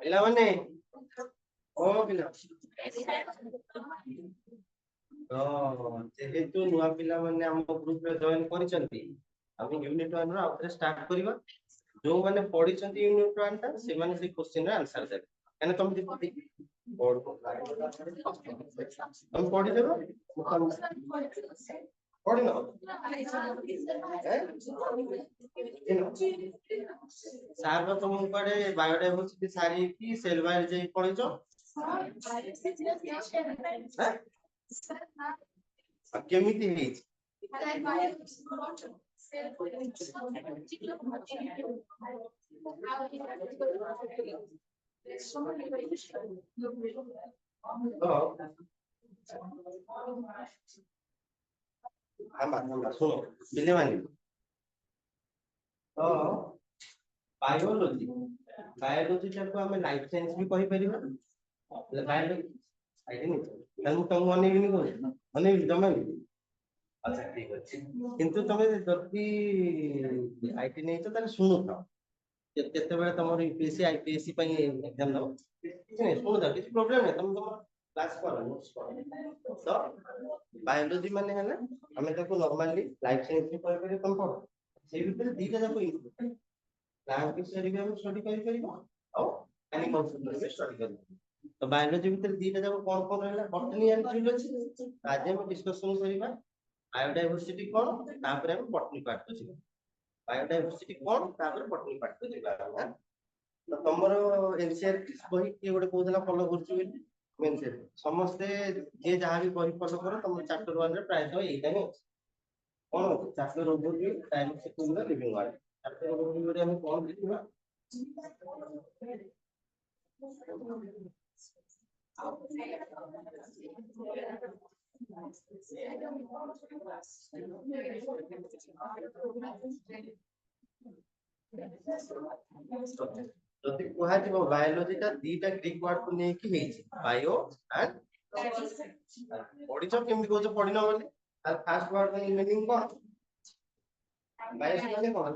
ପିଲାମାନେ ଓ ପିଲା ତ ଯେହେତୁ ନୂଆ ପିଲାମାନେ ଆମ ଗ୍ରୁପରେ ଜଏନ କରିଛନ୍ତି ଆମେ ୟୁନିଟ 1 ର ଆଉଥରେ ଷ୍ଟାର୍ଟ କରିବା ଯୋଉମାନେ ପଢିଛନ୍ତି ୟୁନିଟ 1 ଟା ସେମାନେ ସେଇ କ୍ୱେଶ୍ଚିନ୍ ର ଆନ୍ସର ଦେବେ କାହିଁକି ତମେ ତମେ ପଢିଦେବ ପଢିନ ସାର୍ ବା ତମକୁ କୁଆଡେ ବାୟୋଡାଇଭର୍ସିଟି ସାରିକି ସେଲବାयर ଯାଇ ପଢିଛ କେମିତି ହେଇଛି ଶୁଣ ପିଲାମାନେ ତ ବାୟୋଲୋଜି ବାୟୋଲୋଜିଟାକୁ ଆମେ ଲାଇଫ ସାଇନ୍ସ ବି କହିପାରିବା ବାୟୋଲୋଜି ତାହେଲେ ମୁଁ ତମକୁ ଅନେଇବିନି କହୁଛି ଅନେଇବି ଜମା ବି ଆଚ୍ଛା ଠିକ ଅଛି କିନ୍ତୁ ତମେ ଯଦି ଆଇଟି ନେଇଛ ତାହେଲେ ଶୁଣୁଥାଅ କେତେବେଳେ ତମର ୟୁପିଏସସି ଆଇପିଏସସି ପାଇଁ ଏକ୍ଜାମ ଦବ କିଛି ନାହିଁ ଶୁଣୁଥାଅ କିଛି ପ୍ରୋବ୍ଲେମ ନାହିଁ ତମେ ତମ କ୍ଲାସ କର ତ ବାୟୋଲୋଜି ମାନେ ହେଲା ଆମେ ତାକୁ ନର୍ମାଲି ଲାଇଫ ସାଇନ୍ସ ବି କହିପାରିବା ତମେ ପଢ ସେଇ ଭିତରେ ଦିଟା ଯାକ ଇମ୍ପୋର୍ଟାଣ୍ଟ ପ୍ଲାଣ୍ଟ ବିଷୟରେ ବି ଆମେ ଷ୍ଟଡି କରିପାରିବା ଆଉ ଆନିମଲ ବିଷୟରେ ବି ଷ୍ଟଡି କରିପାରିବା ତ ବାୟୋଲୋଜି ଭିତରେ ଦିଟା ଯାକ କଣ ରହିଲା ବଟନି ଆଣ୍ଡ ଜୁଲୋଜି ଆଜି ଆମେ ଡିସ୍କସନ କରିବା ବାୟୋଡାଇଭର୍ସିଟି କଣ ତାପରେ ଆମେ ବଟନି ପାର୍ଟ ଯିବା ବାୟୋଡାଇଭର୍ସିଟି କଣ ତାପରେ ବଟନି ପାର୍ଟ ଯିବା ତ ତମର ଏନସିଆରଟି ବହି କିଏ ଗୋଟେ କହୁଥିଲା ଫଲୋ କରୁଛି ବୋଲି ଏନସିଆର ସମସ୍ତେ ଯିଏ ଯାହା ବି ବହି ଫଲୋ କର ତମର ଚାପ୍ଟର 1 ରେ ପ୍ରାୟତଃ ଏଇଟା ହିଁ ଅଛି କଣ ଅଛି chapter overview direct to the living world chapter overview ରେ ଆମେ କଣ ଦେଖିବା ଯଦି କୁହାଯିବ ବାୟୋଲୋଜିଟା ଦିଟା ଗ୍ରୀକ ୱାର୍ଡ କୁ ନେଇକି ହେଇଛି ବାୟୋ ଆଣ୍ଡ ପଢିଛ କେମିତି କହୁଛ ପଢିନ ବୋଲି ତାର ଫାର୍ଷ୍ଟ ୱାର୍ଡ ମିନିଂ କଣ ବାୟୋସ୍ ମାନେ କଣ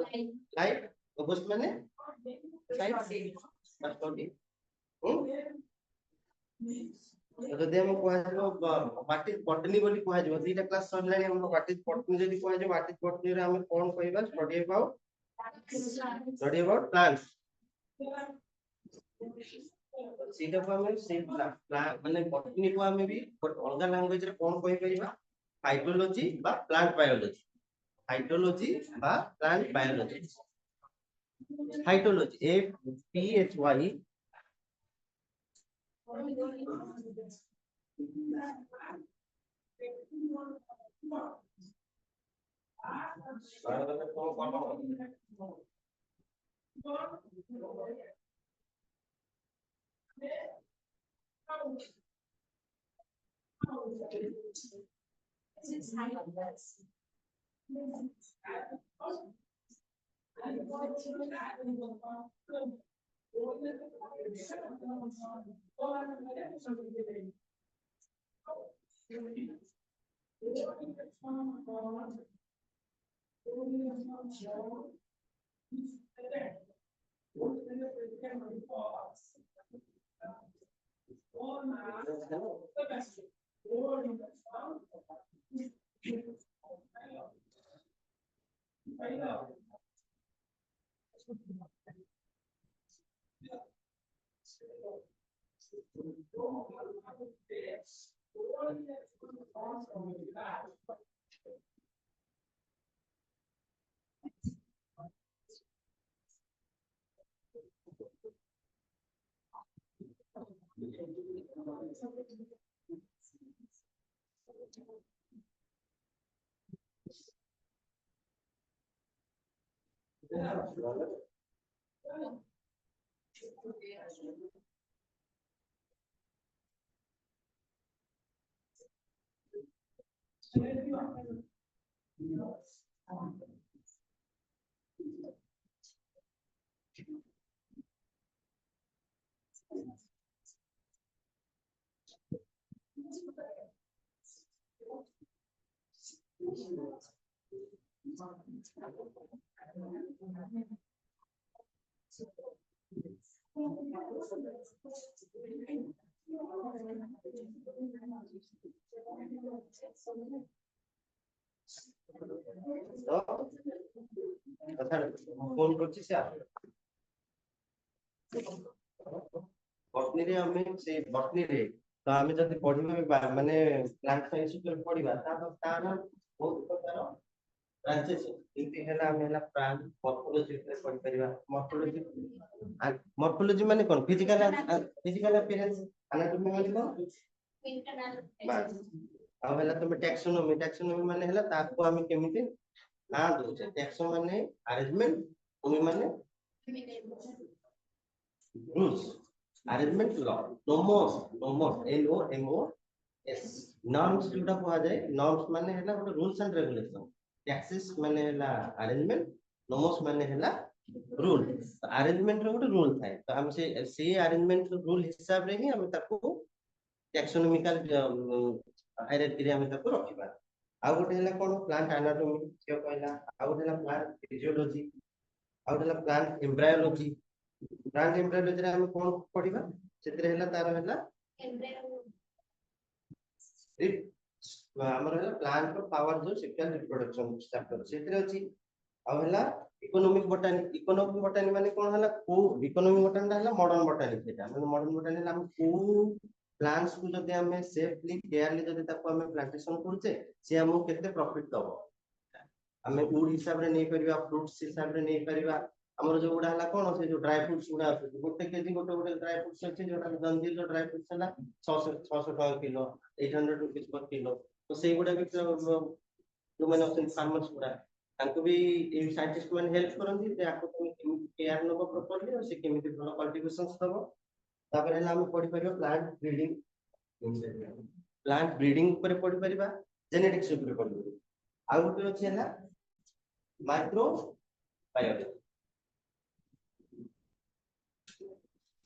ଲାଇଫ ଓଗୋସ୍ ମାନେ ଯଦି ଆମେ କୁହାଯିବ ହ୍ୱାଟ ଇଜ ବଟନି ବୋଲି କୁହାଯିବ ଦିଟା କ୍ଲାସ ସରିଲାଣି ଆମର ହ୍ୱାଟ ଇଜ ବଟନି ଯଦି କୁହାଯିବ ହ୍ୱାଟ ଇଜ ବଟନି ରେ ଆମେ କଣ କହିବା ଷ୍ଟଡି अबाउट प्लांट्स ସେଇଟାକୁ ଆମେ ସେଇ ମାନେ ବଟନି କୁ ଆମେ ବି ଅଲଗା ଲାଙ୍ଗୁଏଜ ରେ କଣ କହି ପାରିବା ହାଇଡ୍ରୋଲୋଜି ବା ପ୍ଲାଣ୍ଟ ବାୟୋଲୋଜି ହାଇଡ୍ରୋଲୋଜି ବା plant biology hydrology HPHY phone করছি স্যার बटनी रे हमें से बटनी रे तो हमें जब पढ़िबा माने प्लांट साइंस जो पढ़िबा तार बहुत प्रकार ब्रांचेस इति हैला हमें हैला प्लांट मॉर्फोलॉजी रे पढ़ि परिबा मॉर्फोलॉजी माने कोन फिजिकल अपीयरेंस एनाटॉमी माने कोन बस अब हैला तुम टैक्सोनॉमी माने हैला ताको हमें केमिति ना दोचे टैक्सो माने अरेंजमेंट ओमी माने rules arrangement law NOMOS norms जोटा कहा जाए norms माने हैला गोटे rules and regulation taxes माने हैला arrangement nomos माने हैला rule arrangement रो गोटे rule थाए तो हम से arrangement rule हिसाब रे ही हम ताको taxonomical हायरार्की रे हम ताको रखिबा आ गोटे हैला कोन plant anatomy के कहला आ गोटे हैला plant physiology आ गोटे हैला plant embryology प्लांट एम्ब्रियोलॉजी रे हम कोन पढिबा सेतरे हैला तार हैला हमर हैला प्लांट रो पावर जो सेक्सुअल रिप्रोडक्शन चैप्टर सेतरे अछि आ हैला इकोनॉमिक बोटानी माने कोन हैला को इकोनॉमिक बोटानी हैला मॉडर्न बोटानी सेटा माने मॉडर्न बोटानी हम को प्लांट्स को जदि हम सेफली केयरली जदि ताको हम प्लांटेशन करछे से हमो केते प्रॉफिट दबो हमें वुड हिसाब रे नै परिबा फ्रूट्स हिसाब रे नै परिबा हमर जो गुडा हला कोन से जो ड्राई फ्रूट्स गुडा गोटे केजी गोटे ड्राई फ्रूट्स अछि जोटा जंजीर जो ड्राई फ्रूट्स हला 600 टका किलो 800 रुपीस पर किलो तो से गुडा भी जो माने अपन फार्मर्स गुडा तांको भी ए साइंटिस्ट माने हेल्प करंती जे आको तुम केयर नको प्रॉपर्ली और से केमिति भलो कल्टीवेशंस दबो तापर हला हम पढि परिबा प्लांट ब्रीडिंग ऊपर पढि परिबा जेनेटिक्स ऊपर पढि आ गुटे अछि हला माइक्रो बायोलॉजी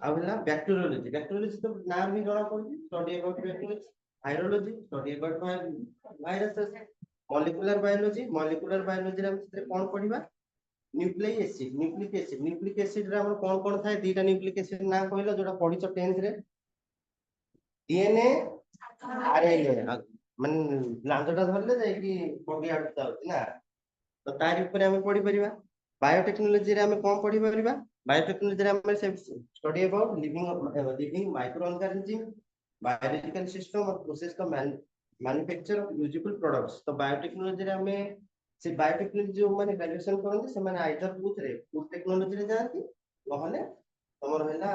आवला बैक्टीरियोलॉजी तो नाम भी जଣା पड़ुची study about bacteriology virology study about viruses molecular biology रे हम से कोन पढिबा न्यूक्लिक एसिड रे हम कोन थाए दीटा न्यूक्लिक एसिड ना कहलो जोटा पढिछ 10th रे डीएनए आरएनए मन लांजटा धरले जाय कि बॉडी आडता होती ना तो तार ऊपर हम पढि परिबा बायोटेक्नोलॉजी रे हम कोन पढि परिबा बायोटेक्नोलॉजी रे हम study about living microorganism biological system और प्रोसेस का मैन्युफैक्चर ऑफ यूजेबल प्रोडक्ट्स तो बायोटेक्नोलॉजी रे हमें से बायोटेक्नोलॉजी जो माने ग्रेजुएशन करन से माने आइदर फूड टेक्नोलॉजी रे जाती नहले तमर हैला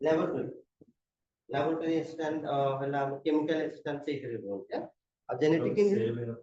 लैबोरेटरी असिस्टेंट हैला केमिकल असिस्टेंट से करे बोलते हैं और जेनेटिक इंजीनियर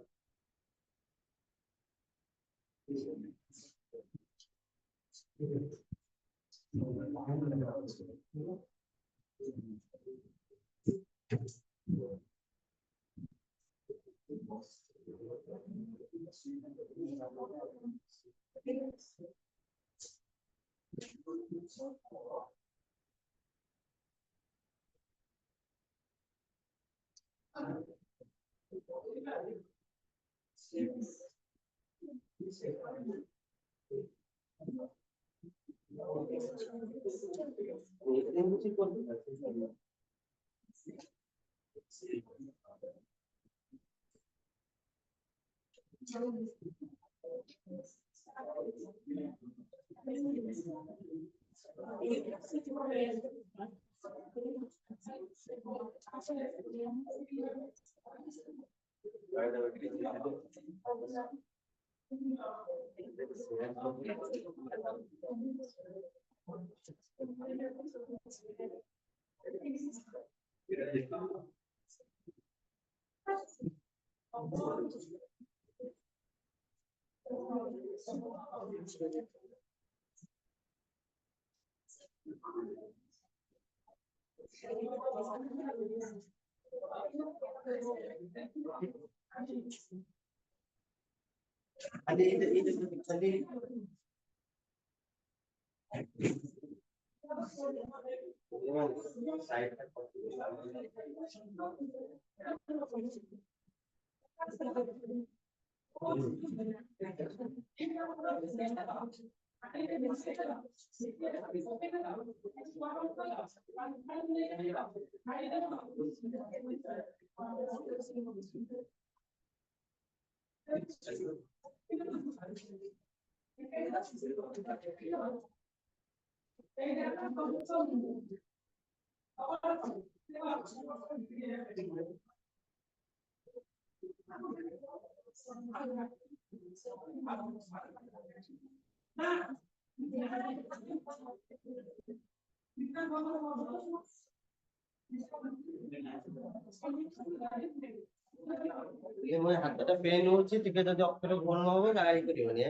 ମୋ ହାତଟା ପେନ୍ ହଉଛି ଟିକେ ଯଦି ଅକ୍ଷର ଭଲ ନ ହବ ଗାଳି କରିବନି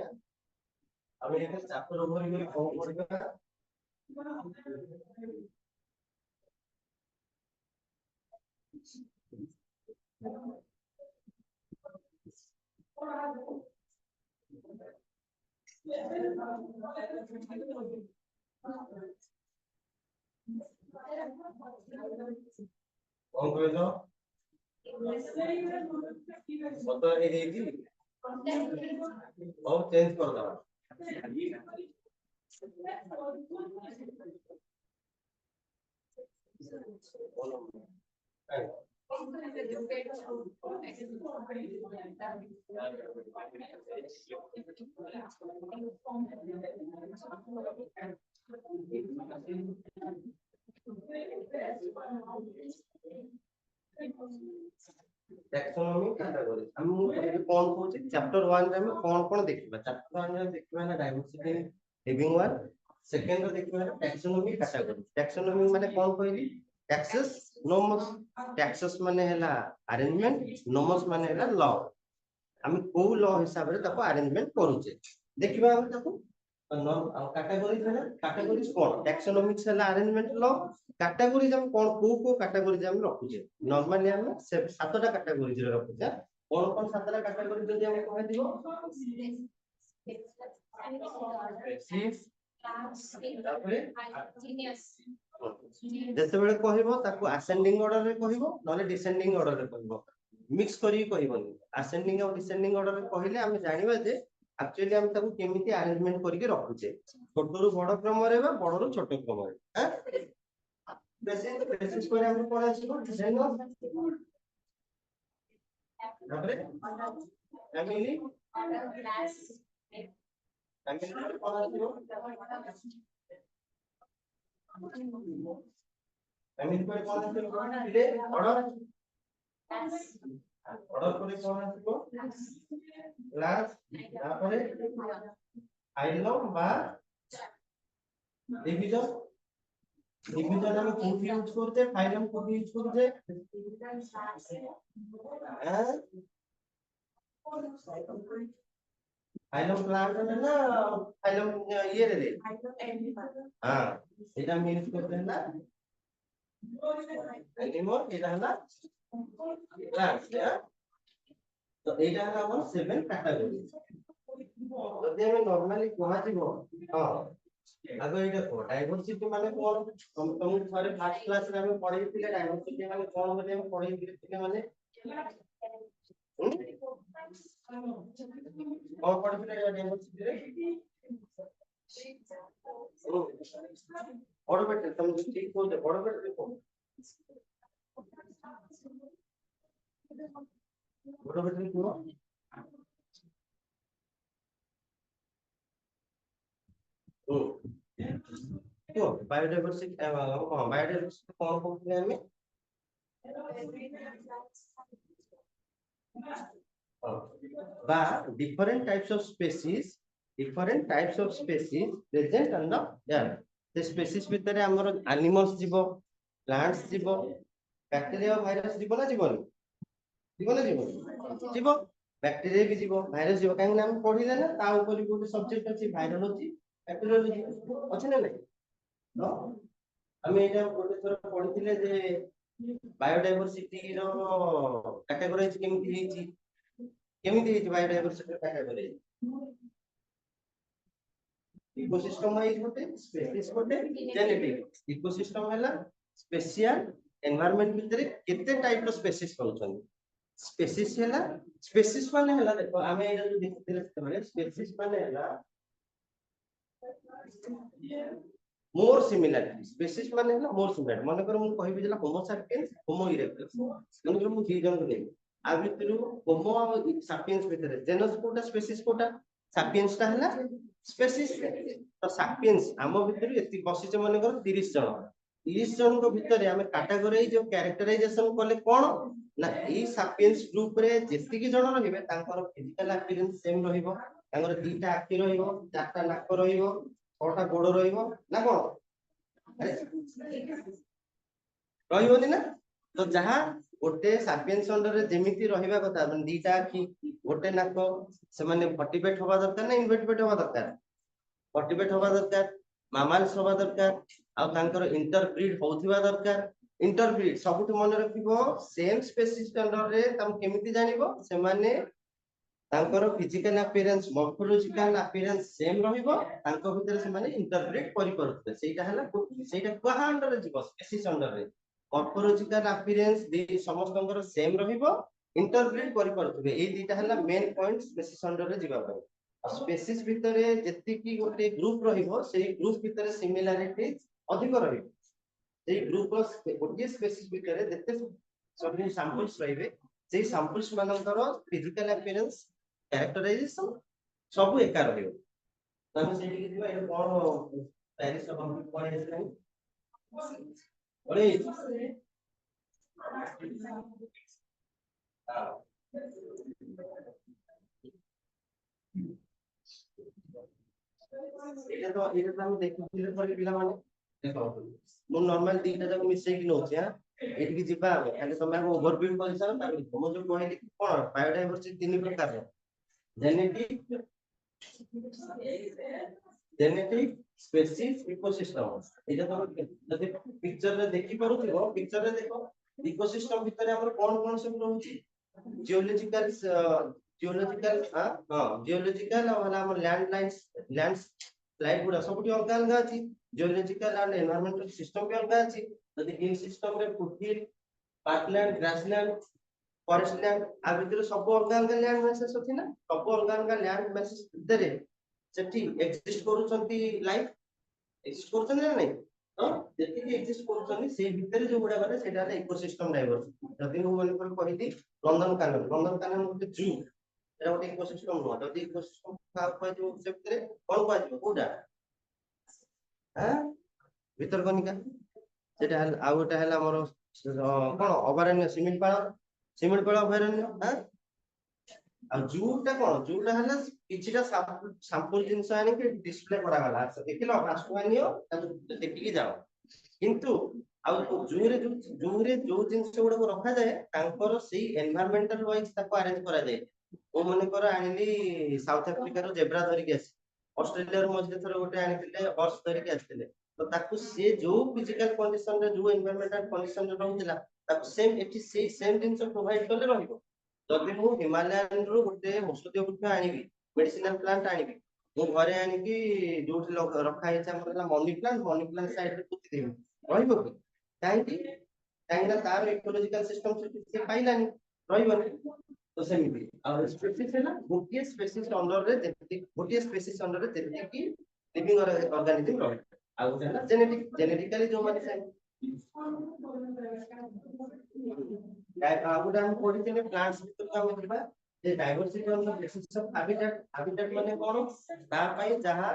ଆମେ ଏଠି ଚାପର ଭରି କଣ କରିବା କଣ କହିଲ ବଦଳ ହେଇଯାଇଛି ହଉ ଚେଞ୍ଜ କରିଦବା टैक्सोनॉमी कैटेगरी हम कौन कौन चैप्टर 1 रे हम कौन देखिबा चैप्टर 1 रे देखिबा ना डाइवर्सिटी लिविंग वन सेकंड रे देखिबा ना टैक्सोनॉमी कैटेगरी टैक्सोनॉमी माने कौन कहली टैक्सेस नोमस टैक्सेस माने हैला अरेंजमेंट नोमस माने हैला लॉ हम को लॉ हिसाब रे ताको अरेंजमेंट करूचे देखिबा हम ताको कैटेगरीज है कैटेगरीज कौन टैक्सोनॉमिक्स है अरेंजमेंट लॉ कैटेगरीज हम कौन को कैटेगरीज हम रखुचे नॉर्मली हम से सातटा कैटेगरीज रे रखुचे कौन सातटा कैटेगरी जदी हम कह दियो स्पेसिस तापरे जते बेले कहबो ताको असेंडिंग ऑर्डर रे कहबो नले डिसेंडिंग ऑर्डर रे कहबो मिक्स करी कहबोनी असेंडिंग और डिसेंडिंग ऑर्डर रे कहले हम जानिबा जे एक्चुअली हम ताको केमिति अरेंजमेंट करके रखुचे छोट रु बड़ क्रम रे बा बड़ रु छोट क्रम रे बेसिस पर हम कोन आछो डिजाइन तापरे फैमिली फैमिली कोन आछो फैमिली पर कोन आछो डिले ऑर्डर ऑर्डर করে কোন আসিবো ক্লাস তারপরে আইলম বা ডিভিশন ডিভিশন আমি কোড ইউজ করতে ফাইলম কোড ইউজ করতে ফাইলম প্লান্ট না ফাইলম ইয়ে রে হ্যাঁ এটা আমি ইউজ করতে না এনিমো এটা হলো প্লান্ট तो एटा है हमर 7 कैटेगरी जदि हम नॉर्मली कहा जीवो हां आगो एटा को डाइवर्सिटी माने कोन तुम थरे फर्स्ट क्लास रे हम पढै थिले डाइवर्सिटी माने कोन होते हम पढै थिले माने और पढै थिले डाइवर्सिटी रे और बेटे तुम ठीक को दे बड़ बेटे देखो बड़ बेटे को तो बायोडाइवर्सिटी बायोडाइवर्सिटी कौन कहते हैं हमें different types of species present on the earth the species भितर हमर animals जीवो plants जीवो बैक्टीरिया और वायरस जीवो ना जीवो बैक्टीरिया भी जीवो वायरस जीवो काहे ना हम पढिले ना ता ऊपर गोटे सब्जेक्ट अछि वायरोलॉजी बैक्टीरियोलॉजी अछि ना नहीं नो हमें एटा गोटे थोर पढिथिले जे बायोडाइवर्सिटी रो कैटेगराइज केमिति हेछि बायोडाइवर्सिटी कैटेगरी इकोसिस्टम वाइज गोटे स्पेसीज गोटे जेनेटिक इकोसिस्टम हैला स्पेशियल एनवायरनमेंट भितर केते टाइप रो स्पेसीज पाउछन स्पेसिस है ना स्पेसिस माने हला देखो आमे एटा जो देखिले सेतबेले स्पेसिस माने हला मोर सिमिलरिटी स्पेसिस माने हला मोर सिमिलर माने कर मु कहिबि जला होमो सैपियंस होमो इरेक्टस माने कर मु दी जन को देबी आ भितरु होमो आ सैपियंस भितर जेनस कोटा स्पेसिस कोटा सैपियंस ता हला स्पेसिस तो सैपियंस आम भितर एति बसिचे माने कर 30 जन 30 जन को भितर आमे कैटेगरी जो कैरेक्टराइजेशन कले कोन ना ई सैपियंस ग्रुप रे जेति की जन रहिबे तांकर फिजिकल अपीयरेंस सेम रहिबो तांकर दीटा आखि रहिबो चारटा नाक रहिबो छटा गोड़ रहिबो ना कोन अरे रहिबोनी ना तो जहां गोटे सैपियंस अंडर रे जेमिति रहिबा कथा माने दीटा आखि गोटे नाक से माने वर्टिब्रेट होबा दरकार ना इनवर्टिब्रेट होबा दरकार वर्टिब्रेट होबा दरकार मामाल्स होबा दरकार आ तांकर इंटरब्रीड होथिबा दरकार इंटरब्रीड सबुठ मन रखिबो सेम स्पेसिस अंडर रे तम केमिति जानिबो से माने तांकर physical appearance morphological appearance same रहिबो तांको भितर से माने इंटरप्रेट करि परथबे सेटा हला सेटा कहा अंडर रे जीवो स्पेसिस अंडर रे मॉर्फोलॉजिकल अपीयरेंस दे समस्तंकर सेम रहिबो इंटरप्रेट करि परथबे ए दीटा हला मेन पॉइंट स्पेसिस अंडर रे जीवा पर स्पेसिस भितर जेति की गोटे ग्रुप रहिबो सेही ग्रुप भितर सिमिलरिटी अधिक रहिबो सेही ग्रुप गोटे स्पेसिस भितर जेते सब सैंपल्स रहिबे सेही सैंपल्स मानकर फिजिकल अपीयरेंस कैरेक्टराइजेशन सब एका रहिबो तमे सेठी के दिबा ए कोन पेरिस कम्प्लीट कोन हेसनै ओरे हां এটা তো আমি দেখুছিলে পরে পিলা মানে দেখো মু নরমাল তিনটা যাক মিশাই কি নଉଛି हां এটিকি ଯିବା ଆମେ ଖାଲି ତମେ ଆଗ ଓଭରଭିউ କରିସାର ତାପରେ ମୁଁ ଯୋଉ କହିଲି କଣ ବାୟୋଡାଇଭର୍ସିଟି ତିନି ପ୍ରକାର जेनेटिक स्पेसीज इकोसिस्टम एटा तो जदि पिक्चर रे देखि परुथिबो पिक्चर रे देखो इकोसिस्टम भितर हमर कोन कोन सब रहउची जियोलॉजिकल जियोलॉजिकल और हमर लैंड स्लाइड गुडा सबटी अलग अलग अछि जियोलॉजिकल एंड एनवायरमेंटल सिस्टम भी अलग अछि जदि हिल सिस्टम रे foothill parkland grassland forest land आ भितर सब अलग अलग लैंड मैसेज अछि ना सब अलग अलग लैंड मैसेज भितर सेठी एक्जिस्ट करूछंती लाइफ एक्जिस्ट करूछन ना नहीं तो जेति कि एक्जिस्ट करूछन से भितर जो गुडा गले सेटा रे इकोसिस्टम डाइवर्सिटी जदि मु मन पर कहिदी नंदन कानन गोटे जू एटा गोटे इकोसिस्टम नो जदि इकोसिस्टम का पर जो से भितर कोन कहजिबो कोडा हां भितर कनिका सेटा आ गोटा हला हमर कोन अभयारण्य सिमिलपाଳ अभयारण्य हां आ जूटा कोन जूटा हला किछिटा सैंपल जिंस आनी के डिस्प्ले करा गला देखिलो फास्टवानियो देखि की जाओ किंतु आ जूरे जो जिंस गुडा को रखा जाए तांकर सेही एनवायरमेंटल वाइज ताको अरेंज करा जाए ओ मने कर आनिली साउथ अफ्रीका रो जेब्रा धरि के आसी ऑस्ट्रेलिया रो मझे थरो गोटे आनिले हॉर्स धरि के आथिले तो ताको से जो फिजिकल कंडीशन रे जो एनवायरमेंटल कंडीशन रे रहउतिला ताको सेम एठी से सेम जिंस प्रोवाइड करले रहिबो जदि मु हिमालयन रो गोटे औषधीय वृक्ष आनिबी मेडिसिनल प्लांट आनिबी मु घरे आनिकी जोठी रखा हेचा हमर मनी प्लांट साइड रे पुति देबी रहिबो कि काहे तार इकोलॉजिकल सिस्टम से पाइलानी रहिबो तो सेमिति और स्पेसिस है ना गोटे स्पेसिस अंडर रे जेति गोटे स्पेसिस अंडर रे जेति की लिविंग ऑर्गेनिज्म रहे आ गोटे है ना जेनेटिकली जो माने से गोटे हम पढिथिले प्लांट्स भितर का हम दिबा जे diversity of the basis of habitat माने कोन ता पई जहां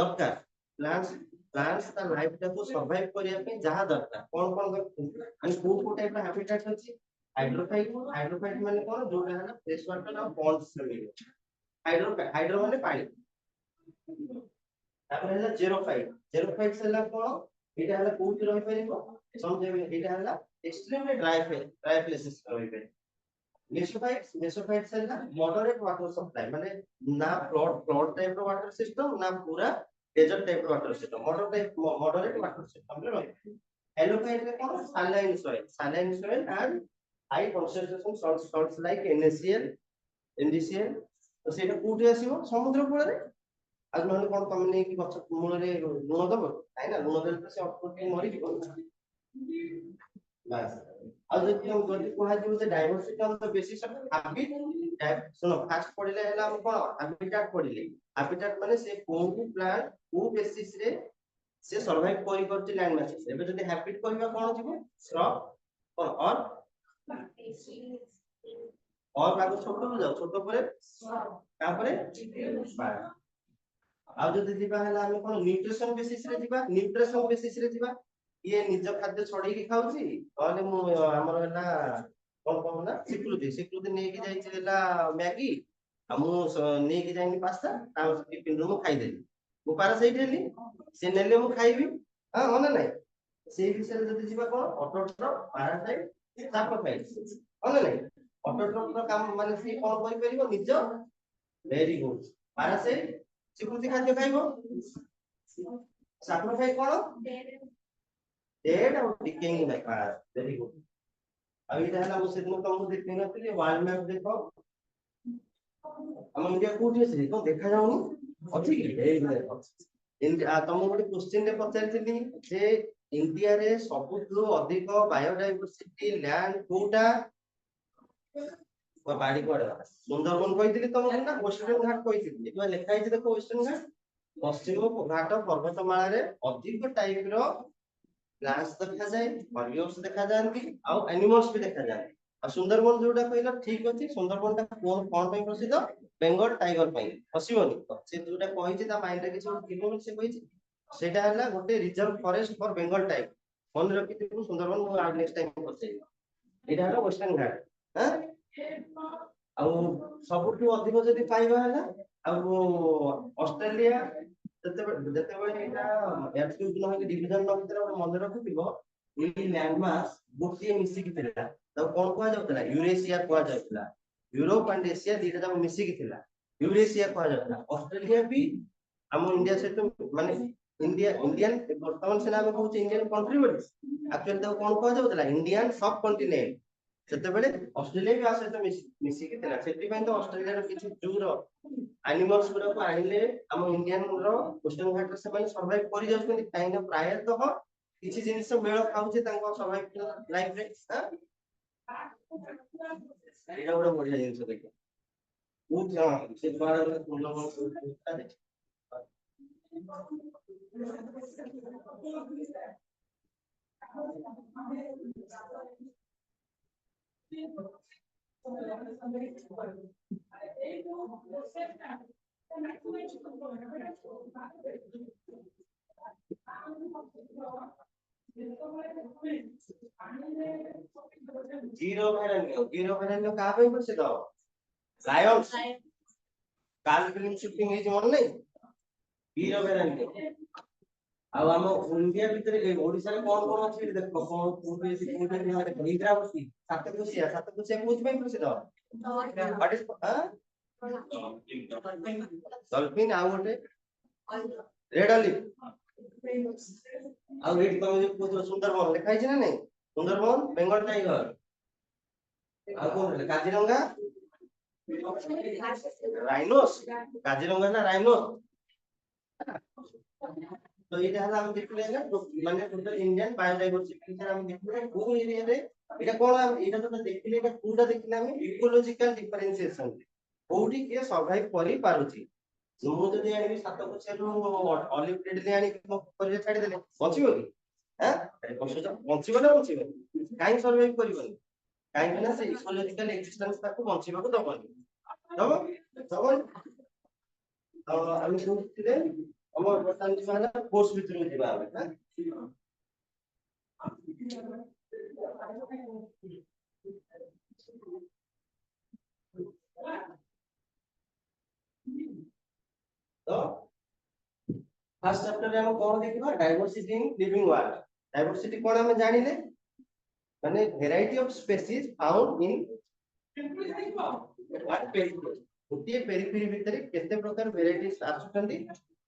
दरकार प्लांट्स ता लाइफ को सर्वाइव करिया पे जहां दरकार कोन माने को टाइप ऑफ हैबिटेट अछि हाइड्रोफाइट माने कोन जोटा है ना फ्रेश वाटर और पॉन्ड्स से मिले हाइड्रो माने पानी तापर है जेरोफाइट से ला कोन एटा है कोठी रहि परिबो समझे एटा है एक्सट्रीमली ड्राई प्लेसेस रहि पे मेसोफाइट से ला मॉडरेट वाटर सप्लाई माने ना फ्लड टाइप रो वाटर सिस्टम ना पूरा डेजर्ट टाइप रो water system moderate water system रे रहि एलोफाइट रे कोन saline soil and high concentration salts like NaCl NaCl तो सेटा कोठी आसीबो समुद्र कूल रे आज नहले कोन तम नै कि गछ मूल रे लुण दबो काई ना लुण देले तो से ऑटोमेटिक मरि जिवो तो सेटा कोठी आसीबो समुद्र कूल रे आज नहले कोन तम नै कि गछ मूल रे लुण दबो काई ना लुण देले तो से ऑटोमेटिक मरि जिवो तो सेटा कोठी आसीबो समुद्र कूल रे आज नहले कोन तम नै कि गछ मूल रे लुण दबो काई ना लुण देले तो से ऑटोमेटिक मरि जिवो ବାସ୍ ଆଉ ଯଦି କୁହାଯିବ ଯେ diversity on the basis of habit ଶୁଣ ଫାଷ୍ଟ ପଢିଲେ ହେଲା ଆମ କଣ ହାବିଟାଟ ପଢିଲେ ହାବିଟାଟ ମାନେ ସେ କୋଉ ପ୍ଲାଣ୍ଟ କୋଉ ବେସିସ୍ ରେ ସେ ସର୍ଭାଇଭ କରିପାରୁଛି ଲ୍ୟାଣ୍ଡ ମାସେସ୍ ଏବେ ଯଦି ହାବିଟ କହିବା କଣ ଯିବ ଶ୍ରବ କଣ ଅର୍ ଆଗ ଛୋଟକୁ ଯାଉ ଛୋଟ ପରେ ତାପରେ ଆଉ ଯଦି ଯିବା ହେଲା ଆମେ କଣ ନ୍ୟୁଟ୍ରିସନ ବେସିସ୍ ରେ ଯିବା ନ୍ୟୁଟ୍ରିସନ ବେସିସ୍ ରେ ଯିବା ଇଏ ନିଜ ଖାଦ୍ୟ ଛଡେଇକି ଖାଉଛି ତାହେଲେ ମୁଁ ଆମର ହେଲା କଣ କଣ ନା ସ୍ୱୀକୃତି ନେଇକି ଯାଇଛି ହେଲା ମ୍ୟାଗି ଆଉ ମୁଁ ନେଇକି ଯାଇନି ପାସ୍ତା ତା ଟିଫିନରୁ ମୁଁ ଖାଇଦେଲି ମୁଁ ପାରାସାଇଟ୍ ହେଲି ସେ ନେଲେ ମୁଁ ଖାଇବି ହଁ ମନେ ନାହିଁ ସେଇ ବିଷୟରେ ଯଦି ଯିବା କଣ ଅଟୋଟ୍ରଫ ପାରାସାଇଟ୍ ସାପ୍ରୋଫାଇଟ୍ ମନେ ନାହିଁ ଅଟୋଟ୍ରଫର କାମ ମାନେ ସେ କଣ କରିପାରିବ ନିଜ ଭେରି ଗୁଡ ପାରାସାଇଟ୍ ସ୍ୱୀକୃତି ଖାଦ୍ୟ ଖାଇବ ସାପ୍ରୋଫାଇଟ୍ କଣ डेड और डिकेइंग मैटर वेरी गुड अभी रहला ମୁଁ ସେଦିନ ତମକୁ ଦେଖେଇ ନଥିଲି ୱାର୍ଲ୍ଡ ମ୍ୟାପ ଦେଖ ଆମ ଇଣ୍ଡିଆ କୋଉଠି ଅଛି କଣ ଦେଖା ଯାଉନି ଅଛି କି ଏଇ ଦେଖ ଇଣ୍ଡିଆ ତମକୁ ଗୋଟେ କ୍ୱେଶ୍ଚନ ରେ ପଚାରିଥିଲି ଯେ ଇଣ୍ଡିଆରେ ସବୁଠୁ ଅଧିକ ବାୟୋଡାଇଭର୍ସିଟି ଲ୍ୟାଣ୍ଡ କୋଉଟା ବାଡି କୁଆଡେ ଗଲା ସୁନ୍ଦରବନ କହିଥିଲି ତମକୁ ନା ୱେଷ୍ଟର୍ଣ୍ଣ ଘାଟ କହିଥିଲି ଏଠି ଲେଖା ହେଇଛି ଦେଖ ୱେଷ୍ଟର୍ଣ୍ଣ ଘାଟ ପଶ୍ଚିମ ଘାଟ ପର୍ବତମାଳାରେ ଅଧିକ ଟାଇପର प्लांट्स देखा जाए हरिओस देखा जाती आउ एनिमल्स भी देखा जाती आ सुंदरबन जोटा कहला ठीक अछि सुंदरबन ता कोन कोन पे प्रसिद्ध बेंगल टाइगर पे हसिबनी से जोटा कहिछि ता माइंड रे किछ थिबो से कहिछि सेटा हला गोटे reserve forest for Bengal tiger मन रखिथिबु सुंदरबन मु आ नेक्स्ट टाइम पछै एटा हला वेस्टर्न घाट हां आउ सबठु अधिक जदी पाइबा हला आउ ऑस्ट्रेलिया ଯେତେବେଳେ ଏଇଟା ଆଟ୍ରିବ୍ୟୁଟ ନ ହେଇକି ଡିଭିଜନ ନ ଭିତରେ ଗୋଟେ ମନେ ରଖୁଥିବ ଏଇ ଲ୍ୟାଣ୍ଡ ମାସ ଗୋଟିଏ ମିଶିକି ଥିଲା ତାକୁ କଣ କୁହାଯାଉଥିଲା ୟୁରେସିଆ କୁହାଯାଉଥିଲା ୟୁରୋପ ଆଣ୍ଡ ଏସିଆ ଦିଟା ଯାକ ମିଶିକି ଥିଲା ୟୁରେସିଆ କୁହାଯାଉଥିଲା ଅଷ୍ଟ୍ରେଲିଆ ବି ଆମ ଇଣ୍ଡିଆ ସହିତ ମାନେ ଇଣ୍ଡିଆନ ବର୍ତ୍ତମାନ ସିନା ଆମେ କହୁଛେ ଇଣ୍ଡିଆନ କଣ୍ଟ୍ରି ବୋଲି ଆକ୍ଚୁଆଲି ତାକୁ କଣ କୁହାଯାଉଥିଲା ଇଣ୍ଡିଆନ ସବ କଣ୍ଟିନେଣ୍ଟ ସେତେବେଳେ ଅଷ୍ଟ୍ରେଲିଆ ବି ଆ ସହିତ ମିଶିକି ଥିଲା ସେଥିପାଇଁ ତ ଅଷ୍ଟ୍ରେଲିଆର କିଛି ଜୁର ଆନିମଲ୍ସ ଗୁଡାକୁ ଆଣିଲେ ଆମ ଇଣ୍ଡିଆନ ର ୱେଷ୍ଟର୍ଣ୍ଣ ଘାଟରେ ସେମାନେ ସର୍ଭାଇଭ କରି ଯାଉଛନ୍ତି କାହିଁକି ନା ପ୍ରାୟତଃ କିଛି ଜିନିଷ ମେଳ ଖାଉଛି ତାଙ୍କ ସର୍ଭାଇଭ ଲାଇଫ ରେ ଏଇଟା ଗୋଟେ ବଢିଆ ଜିନିଷ ଦେଖିବା ବହୁତ ସେ जीरो भैरण्य कहाँ पे प्रसिद्ध लायंस काल फिल्म शूटिंग है मन नहीं वीर भैरण्य ଆଉ ଆମ ଇଣ୍ଡିଆ ଭିତରେ ଓଡିଶା ରେ କଣ କଣ ଅଛି ଦେଖ କଣ କୋଉଠି ଇନ୍ଦ୍ରାବତୀ ସାତକୋଶିଆ କୋଉଥି ପାଇଁ ପ୍ରସିଦ୍ଧ what is ଡଲଫିନ ଆଉ ଗୋଟେ ରେଡ ଅଲିଭ ଆଉ ଏଇଠି ତମେ ଯୋଉ କହୁଥିଲ ସୁନ୍ଦରବନ ଲେଖା ହେଇଛି ନା ନାଇଁ ସୁନ୍ଦରବନ ବେଙ୍ଗଲ ଟାଇଗର ଆଉ କଣ ହେଲେ କାଜିରଙ୍ଗା ରାଇନୋସ କାଜିରଙ୍ଗା ନା ରାଇନୋ तो ये जहां हम देखले ना माने टोटल इंडियन बायोडायवर्सिटी सर हम देखले को एरिया रे एटा कोन एटा तो देखले एटा पूरा देखले हम इकोलॉजिकल डिफरेंशिएशन कोठी के सर्वाइव करि पारुची मु जदी आनी सात बछरू ऑलिव ट्रेड ले आनी को करे छाडी देले बचिबो की हैं बसुजा बचिबो ना बचिबो काई सर्वाइव करिवनी काई ना से इकोलॉजिकल एक्जिस्टेंस ताको बचिबा को दबनी दबो दबो तो हम सोचले हमर बर्तमान जीवा ना कोर्स भितर जीवा हम हां तो फर्स्ट चैप्टर रे हम कोन देखिबा diversity in living world diversity कोन हम जानिले माने variety of species found in what periphery गोटे पेरिफेरी भितर केते प्रकार वैरायटीज आसुचंदी